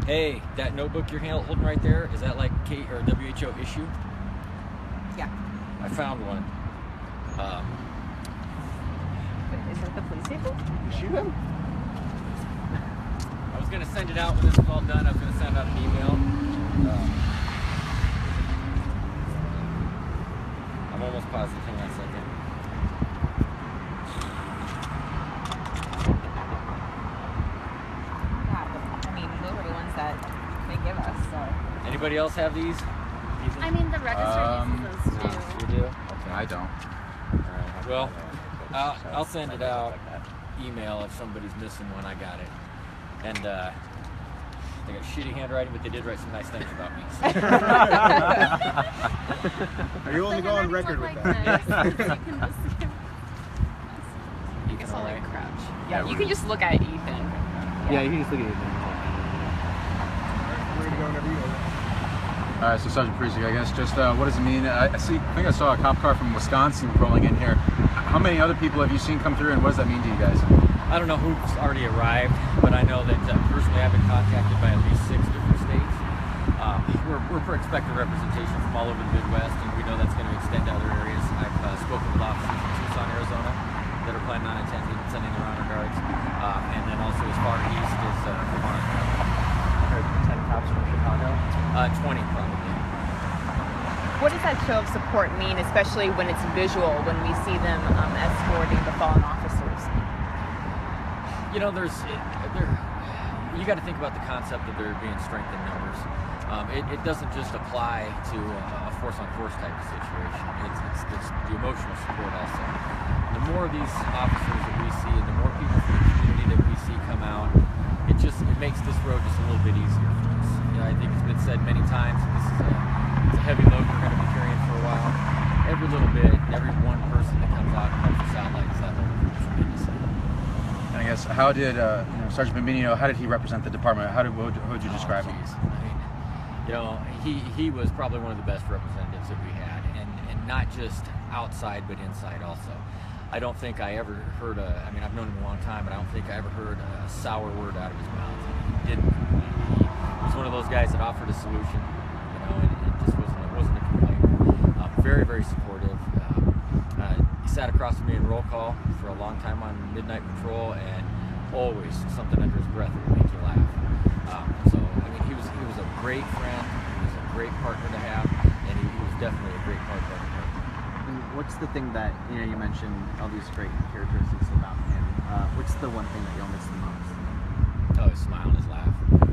Hey, that notebook you're holding right there, is that like WHO issue? Yeah. I found one. Is that the police station? Shoot him? I was going to send it out when this was all done. I was going to send out an email. I'm almost positive. Hang on a second. Yeah, I mean, those are the ones that they give us, so. Anybody else have these? I mean, the register uses those too. You do? Okay. I don't. All right. Well, I'll send it out email if somebody's missing one. I got it. And they got shitty handwriting, but they did write some nice things about me. Are you willing to go on record with that? You can all right? crouch. Yeah, you can just look at Ethan. Yeah, you can just look at it. We're going to go whenever you are. All right, so Sergeant Parizek, I guess just what does it mean? I think I saw a cop car from Wisconsin rolling in here. How many other people have you seen come through, and what does that mean to you guys? I don't know who's already arrived, but I know that personally I've been contacted by at least 6 different states. We're expecting representation from all over the Midwest, and we know that's going to extend to other areas. I've spoken with officers in Tucson, Arizona, that are planning on attending and sending their honor guards, and then also as far east as Vermont. I heard 10 cops from Chicago. 20 probably. What does that show of support mean, especially when it's visual, when we see them escorting the fallen officers? You know, you got to think about the concept of there being strength in numbers. It doesn't just apply to a force-on-force type of situation. It's the emotional support also. The more of these officers that we see, and the more people from the community that we see come out, it makes this road just a little bit easier for us. You know, I think it's been said many times, this is a heavy load we're going to be carrying for a while. Every little bit, every one person that comes out and helps us out lightens that load tremendously. And I guess, how did Sergeant Bambino, how did he represent the department? How would you describe him? I mean, you know, he was probably one of the best representatives that we had, and not just outside, but inside also. I don't think I ever heard I mean, I've known him a long time, but I don't think I ever heard a sour word out of his mouth. He didn't. He was one of those guys that offered a solution, you know, and it just wasn't a complaint. Very, very supportive. He sat across from me in roll call for a long time on midnight patrol, and always something under his breath that would make you laugh. So, I mean, he was a great friend. He was a great partner to have, and he was definitely a great partner. And what's the thing that, you mentioned all these great characteristics about him. What's the one thing that you'll miss the most? Oh, his smile and his laugh. I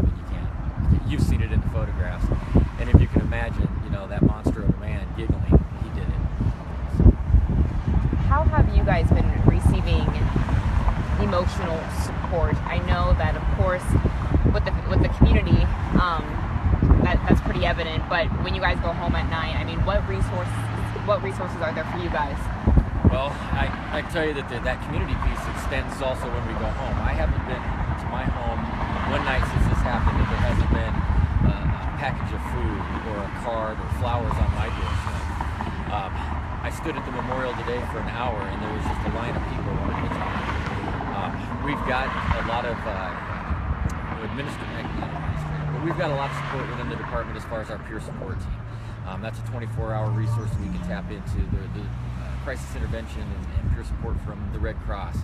mean, you've seen it in the photographs. And if you can imagine, that monster of a man giggling, he did it. So. How have you guys been receiving emotional support? I know that, of course, with the community, that's pretty evident. But when you guys go home at night, I mean, what resources are there for you guys? Well, I can tell you that that community piece extends also when we go home. I haven't been to my home one night since this happened that there hasn't been a package of food or a card or flowers on my doorstep. I stood at the memorial today for an hour, and there was just a line of people wanting to talk. We've got a lot of we've got a lot of support within the department as far as our peer support team. That's a 24-hour resource we can tap into. The crisis intervention and peer support from the Red Cross.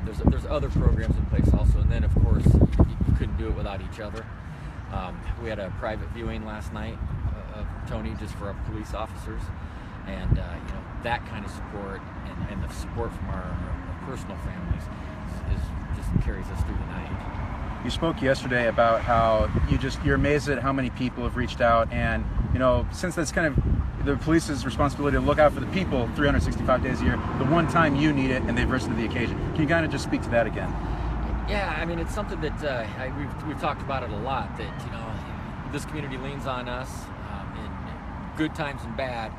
There's other programs in place also, and then of course you couldn't do it without each other. We had a private viewing last night of Tony just for our police officers, and that kind of support and the support from our personal families just carries us through the night. You spoke yesterday about how you're amazed at how many people have reached out, and since that's kind of the police's responsibility to look out for the people 365 days a year, the one time you need it and they've risen to the occasion. Can you kind of just speak to that again? Yeah, I mean, it's something that we've talked about it a lot, that this community leans on us in good times and bad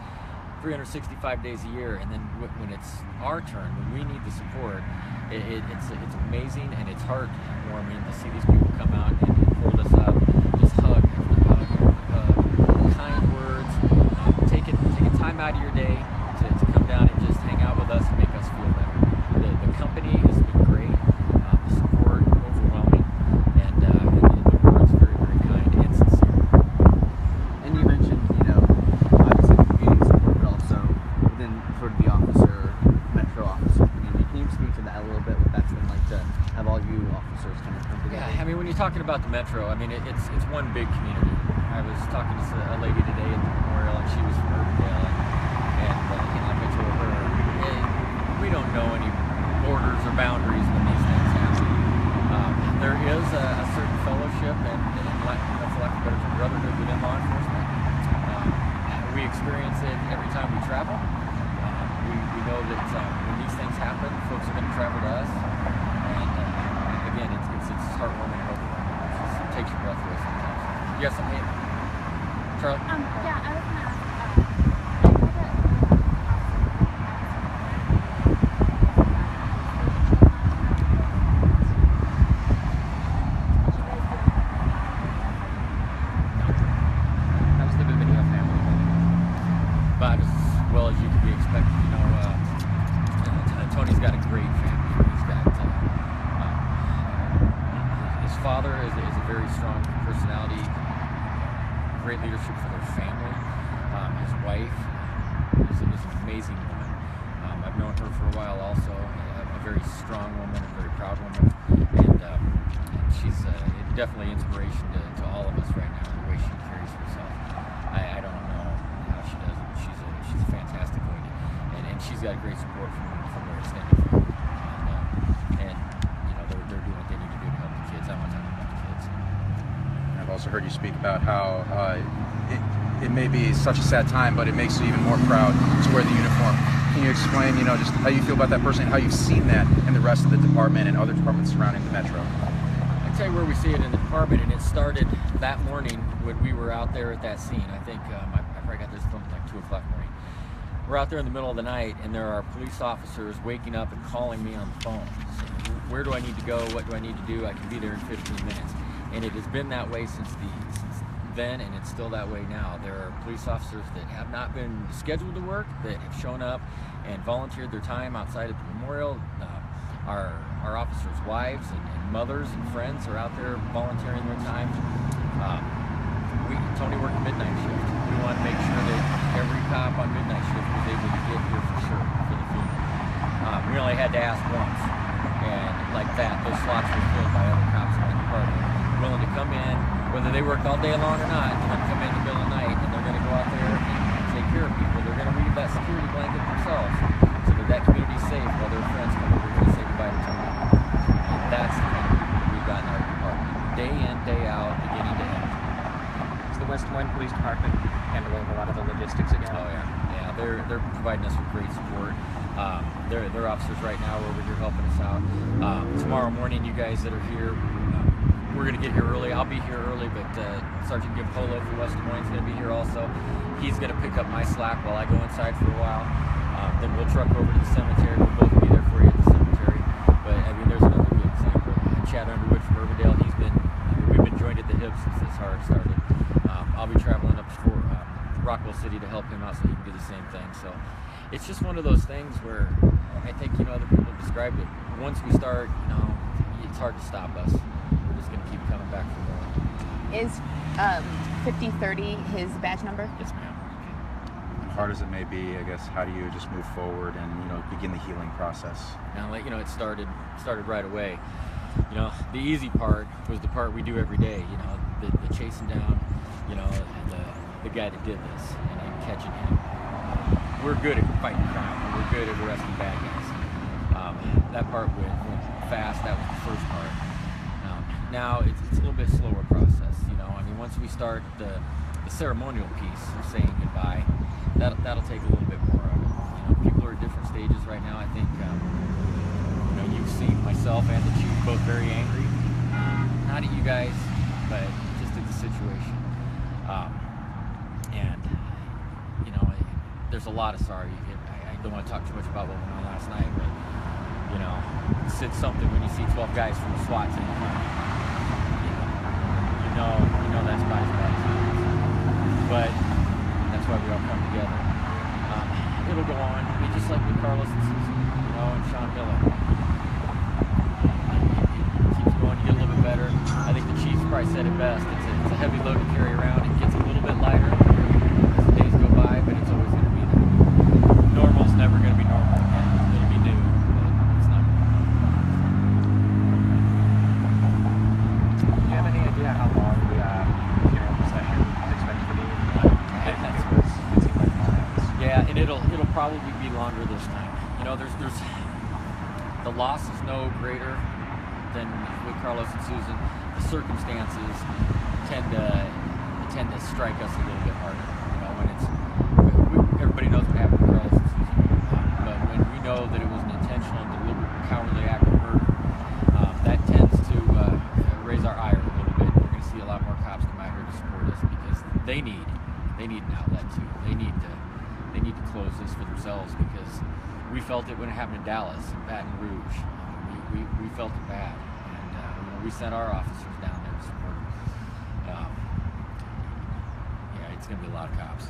365 days a year, and then when it's our turn, when we need the support, it's amazing, and it's heartwarming to see these people come out and hold us up, just hug, kind words, taking time out of your day to come down and just hang out with us and make us feel better. The company has been great, the support overwhelming, and the word's very, very talking about the metro, I mean, it's one big community. I was talking to a lady today at the memorial, and she was from Urbandale, and like I told her, hey, we don't know any borders or boundaries when these things happen. There is a certain fellowship and for lack of a better term, brotherhood within law enforcement. We experience it every time we travel. We know that when these things happen, folks are going to travel to us. And again, it's heartwarming and overwhelming. It takes your breath away sometimes. You got something, Charlie? Yeah, I was going to ask. About as well as you could be expected. You know, Tony's got a great family. He's got his father is a very strong personality, great leadership for their family. His wife is an amazing woman. I've known her for a while also, a very strong woman, a very proud woman, and she's definitely inspiration to all of us right now in the way she carries herself. I don't know how she does it. She's a fantastic lady, and she's got great support from her extended family, and you know they're doing what they need to do to help the kids. I want to talk about the kids. I've also heard you speak about how it may be such a sad time, but it makes you even more proud to wear the uniform. Can you explain, you know, just how you feel about that person and how you've seen that in the rest of the department and other departments surrounding the metro? I'll tell you where we see it in the department, and it started that morning when we were out there at that scene. I think I probably got this from like 2 o'clock in the morning. We're out there in the middle of the night, and there are police officers waking up and calling me on the phone. Saying, where do I need to go? What do I need to do? I can be there in 15 minutes. And it has been that way since then, and it's still that way now. There are police officers that have not been scheduled to work that have shown up and volunteered their time outside of the memorial. Our officers' wives and mothers and friends are out there volunteering their time. Tony worked a midnight shift. We want to make sure that every cop on midnight shift was able to get here for sure for the funeral. We only had to ask once, and like that, those slots were filled by other cops in the department, willing to come in, whether they worked all day long or not. They're going to come in the middle of the night, and they're going to go out there and take care of people. They're going to weave that security blanket themselves, so that community's safe while their friends come over here to say goodbye to Tony. And that's the kind of people we've got in our department, day in, day out, beginning to end. The West Des Moines Police Department handling a lot of the logistics again. Oh yeah, they're providing us with great support. Their officers right now are over here helping us out. Tomorrow morning, you guys that are here, we're gonna get here early. I'll be here early, but Sergeant Gib Polo for West Des Moines is gonna be here also. He's gonna pick up my slack while I go inside for a while. Then we'll truck over to the cemetery. We'll both be there for you at the cemetery. But I mean, there's another good example. Chad Underwood from Urbandale. We've been joined at the hip since this hard started. I'll be traveling up to Rockwell City to help him out so he can do the same thing. So it's just one of those things where I think, you know, other people have described it. Once we start, you know, it's hard to stop us. We're just going to keep coming back for more. Is 5030 his badge number? Yes, ma'am. Hard as it may be, I guess, how do you just move forward and, you know, begin the healing process? Now, like, you know, it started right away. You know, the easy part was the part we do every day. You know, the chasing down, you know, the guy that did this and catching him. We're good at fighting crime. We're good at arresting bad guys. That part went fast. That was the first part. Now it's a little bit slower process. You know, I mean, once we start the ceremonial piece of saying goodbye, that'll take a little bit more of it. You know, people are at different stages right now. I think you know, you've seen myself and the chief both very angry. Not at you guys, but just at the situation. And you know, there's a lot of sorry. I don't want to talk too much about what went on last night, but you know, it's something when you see 12 guys from the SWAT team. You know that's about as bad as it is. But that's why we all come together. It'll go on. I mean, just like with Carlos and Susan, you know, and Sean Miller. It keeps going. You get a little bit better. I think the Chiefs probably said it best. It's a heavy load to carry around. It gets a little bit lighter as the days go by, but it's always going to be there. Normal's never going to be normal again. It'll be new, but it's not. Yeah, probably be longer this time. You know, there's the loss is no greater than with Carlos and Susan. The circumstances tend to strike us a little bit harder. You know, when it's everybody knows what happened with Carlos and Susan, but when we know that it was an intentional and deliberate cowardly act of murder, that tends to raise our ire a little bit. You're going to see a lot more cops come out here to support us because they need an outlet too. They need to close this for themselves because we felt it when it happened in Dallas and Baton Rouge. We felt it bad, and we sent our officers down there to support them. Yeah, it's going to be a lot of cops.